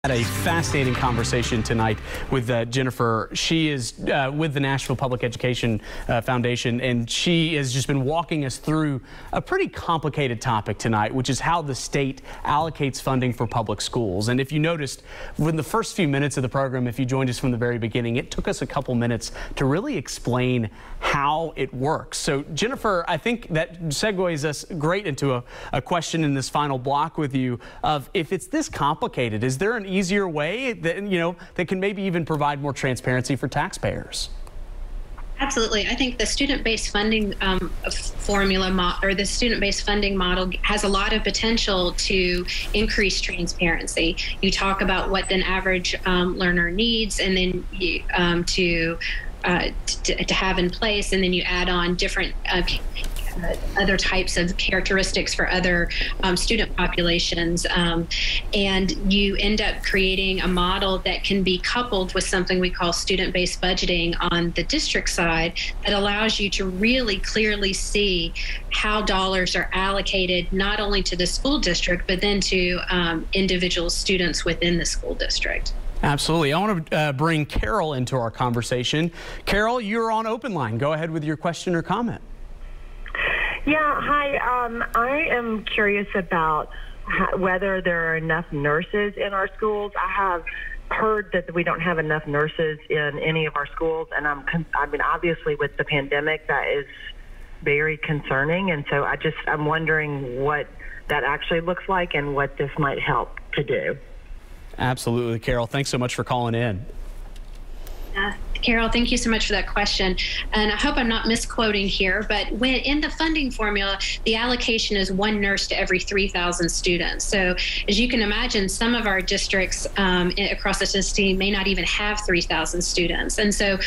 Had a fascinating conversation tonight with Jennifer. She is with the Nashville Public Education Foundation, and she has just been walking us through a pretty complicated topic tonight, which is how the state allocates funding for public schools. And if you noticed, in the first few minutes of the program, if you joined us from the very beginning, it took us a couple minutes to really explain how it works. So Jennifer, I think that segues us great into a question in this final block with you of, if it's this complicated, is there an easier way that, that can maybe even provide more transparency for taxpayers? Absolutely. I think the student-based funding formula or the student-based funding model has a lot of potential to increase transparency. You talk about what an average learner needs, and then you, to have in place, and then you add on different other types of characteristics for other student populations, and you end up creating a model that can be coupled with something we call student-based budgeting on the district side that allows you to really clearly see how dollars are allocated not only to the school district but then to individual students within the school district. Absolutely. I want to bring Carol into our conversation. Carol, you're on OpenLine. Go ahead with your question or comment. Yeah, hi. I am curious about whether there are enough nurses in our schools. I have heard that we don't have enough nurses in any of our schools, and I mean, obviously with the pandemic, that is very concerning. And so I'm wondering what that actually looks like and what this might help to do. Absolutely, Carol. Thanks so much for calling in. Carol, thank you so much for that question. And I hope I'm not misquoting here, but when in the funding formula, the allocation is 1 nurse to every 3,000 students. So as you can imagine, some of our districts across the system may not even have 3,000 students. And so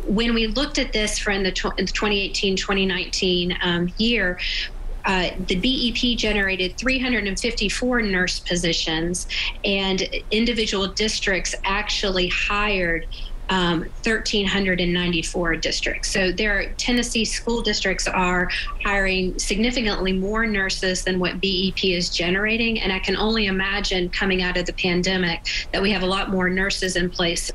when we looked at this from the 2018-2019 year, the BEP generated 354 nurse positions, and individual districts actually hired 1,394 districts. So Tennessee school districts are hiring significantly more nurses than what BEP is generating. And I can only imagine coming out of the pandemic that we have a lot more nurses in place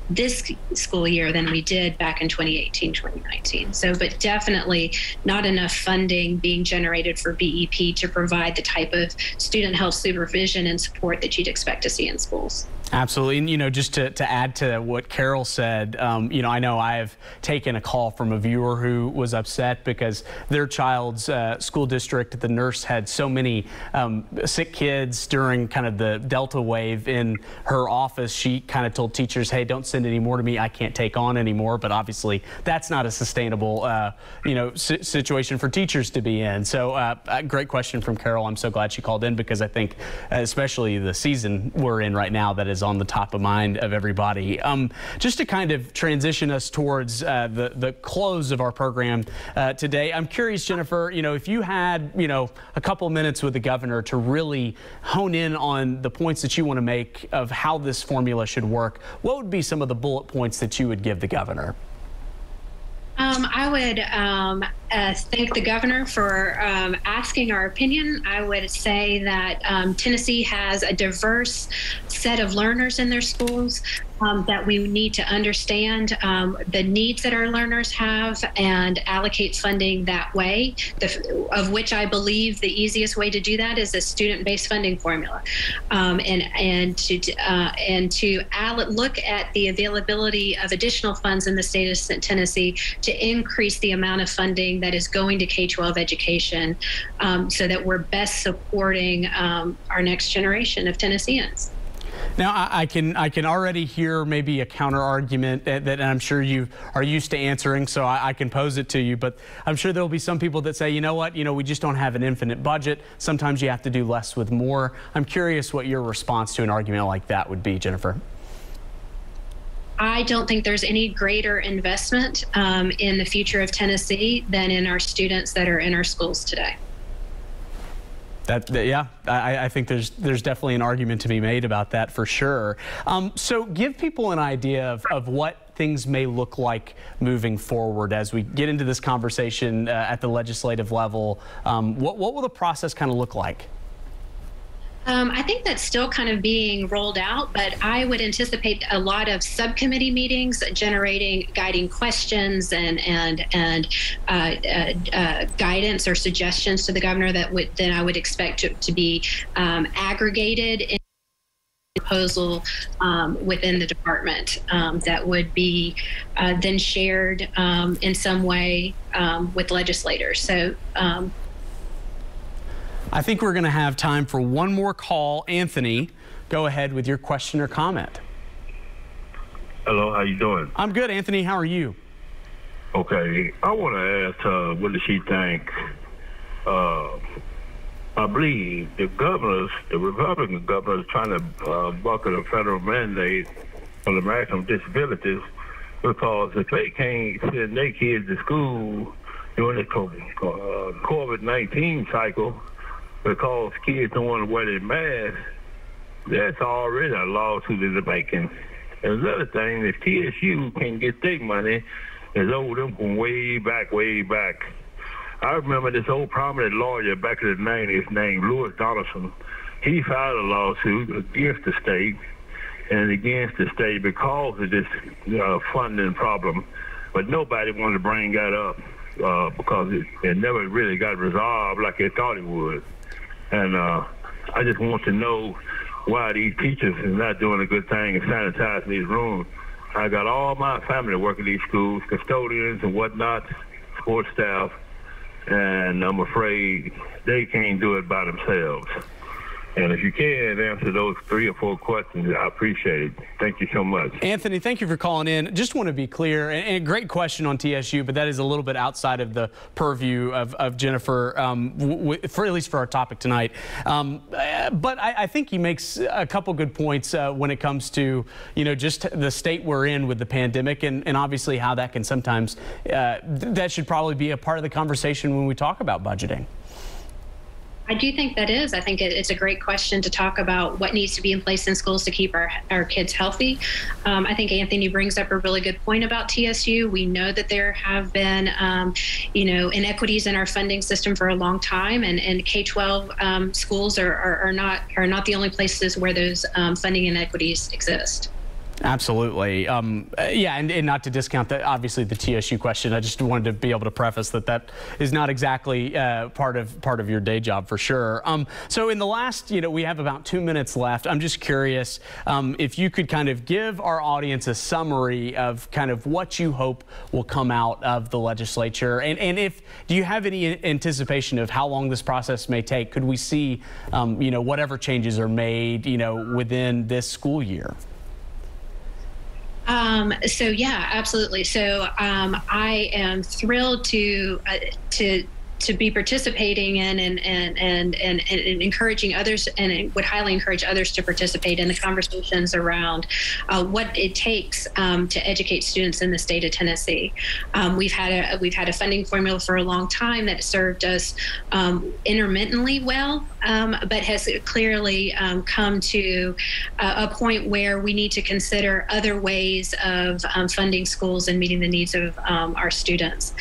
this school year than we did back in 2018-2019. So, but definitely not enough funding being generated for BEP to provide the type of student health supervision and support that you'd expect to see in schools. Absolutely. And, just to add to what Carol said, I know I have taken a call from a viewer who was upset because their child's school district, the nurse had so many sick kids during kind of the Delta wave in her office. She kind of told teachers, hey, don't send any more to me. I can't take on anymore. But obviously, that's not a sustainable, situation for teachers to be in. So great question from Carol. I'm so glad she called in, because I think especially the season we're in right now, that is on the top of mind of everybody. Just to kind of transition us towards the close of our program today, I'm curious, Jennifer, if you had, a couple minutes with the governor to really hone in on the points that you want to make of how this formula should work, what would be some of the bullet points that you would give the governor? I would thank the governor for asking our opinion. I would say that Tennessee has a diverse set of learners in their schools, that we need to understand the needs that our learners have and allocate funding that way, of which I believe the easiest way to do that is a student-based funding formula, and to look at the availability of additional funds in the state of Tennessee to increase the amount of funding that is going to K-12 education, so that we're best supporting our next generation of Tennesseans. Now, I can already hear maybe a counter argument that I'm sure you are used to answering, so I can pose it to you. But I'm sure there'll be some people that say, you know what, we just don't have an infinite budget. Sometimes you have to do less with more. I'm curious what your response to an argument like that would be, Jennifer. I don't think there's any greater investment in the future of Tennessee than in our students that are in our schools today. Yeah, I think there's definitely an argument to be made about that for sure. So give people an idea of what things may look like moving forward as we get into this conversation at the legislative level. What will the process kind of look like? I think that's still kind of being rolled out, but I would anticipate a lot of subcommittee meetings generating guiding questions and guidance or suggestions to the governor that I would expect to be aggregated in proposal within the department that would be then shared in some way with legislators. So. I think we're going to have time for one more call. Anthony, go ahead with your question or comment. Hello, how you doing? I'm good, Anthony. How are you? Okay, I want to ask what does she think? I believe the Republican governors, trying to bucket a federal mandate for the maximum disabilities, because if they can't send their kids to school during the COVID-19 cycle, because kids don't want to wear their masks, that's already a lawsuit in the making. And another thing, if TSU can get their money, it's owed them from way back. I remember this old prominent lawyer back in the 90s named Lewis Donaldson. He filed a lawsuit against the state and against the state because of this funding problem. But nobody wanted to bring that up because it never really got resolved like they thought it would. And I just want to know why these teachers is not doing a good thing and sanitizing these rooms. I got all my family working these schools, custodians and whatnot, sports staff, and I'm afraid they can't do it by themselves. And if you can answer those 3 or 4 questions, I appreciate it. Thank you so much. Anthony, thank you for calling in. Just want to be clear, and a great question on TSU, but that is a little bit outside of the purview of Jennifer, for at least for our topic tonight. But I think he makes a couple good points when it comes to, just the state we're in with the pandemic, and obviously how that can sometimes, that should probably be a part of the conversation when we talk about budgeting. I do think that is. I think it's a great question to talk about what needs to be in place in schools to keep our kids healthy. I think Anthony brings up a really good point about TSU. We know that there have been, inequities in our funding system for a long time, and K-12 schools are not the only places where those funding inequities exist. Absolutely. Yeah, and not to discount that, obviously, the TSU question. I just wanted to be able to preface that is not exactly part of your day job for sure. So in the last, we have about 2 minutes left. I'm just curious if you could kind of give our audience a summary of kind of what you hope will come out of the legislature, and do you have any anticipation of how long this process may take? Could we see, whatever changes are made, within this school year? So yeah, absolutely. So I am thrilled to be participating in and encouraging others, and would highly encourage others to participate in the conversations around what it takes to educate students in the state of Tennessee. We've had a funding formula for a long time that served us intermittently well, but has clearly come to a point where we need to consider other ways of funding schools and meeting the needs of our students.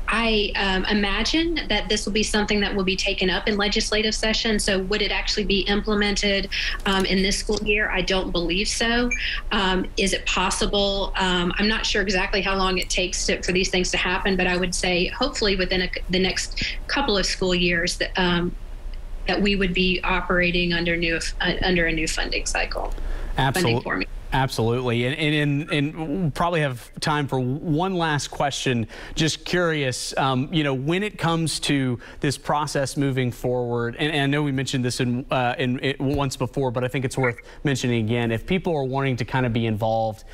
I imagine that this will be something that will be taken up in legislative session. So would it actually be implemented in this school year? I don't believe so. Is it possible? I'm not sure exactly how long it takes for these things to happen, but I would say hopefully within the next couple of school years that we would be operating under a new funding cycle. Absolutely. Absolutely. And we'll probably have time for one last question. Just curious, when it comes to this process moving forward, and I know we mentioned this in once before, but I think it's worth mentioning again. If people are wanting to kind of be involved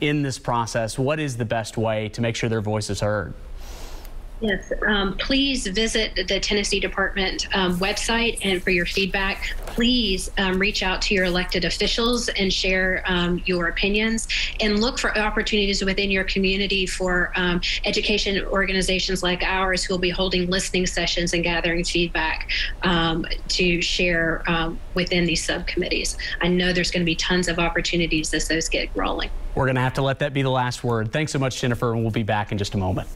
in this process, what is the best way to make sure their voice is heard? Yes, please visit the Tennessee Department website, and for your feedback, please reach out to your elected officials and share your opinions, and look for opportunities within your community for education organizations like ours who will be holding listening sessions and gathering feedback to share within these subcommittees. I know there's going to be tons of opportunities as those get rolling. We're going to have to let that be the last word. Thanks so much, Jennifer, and we'll be back in just a moment.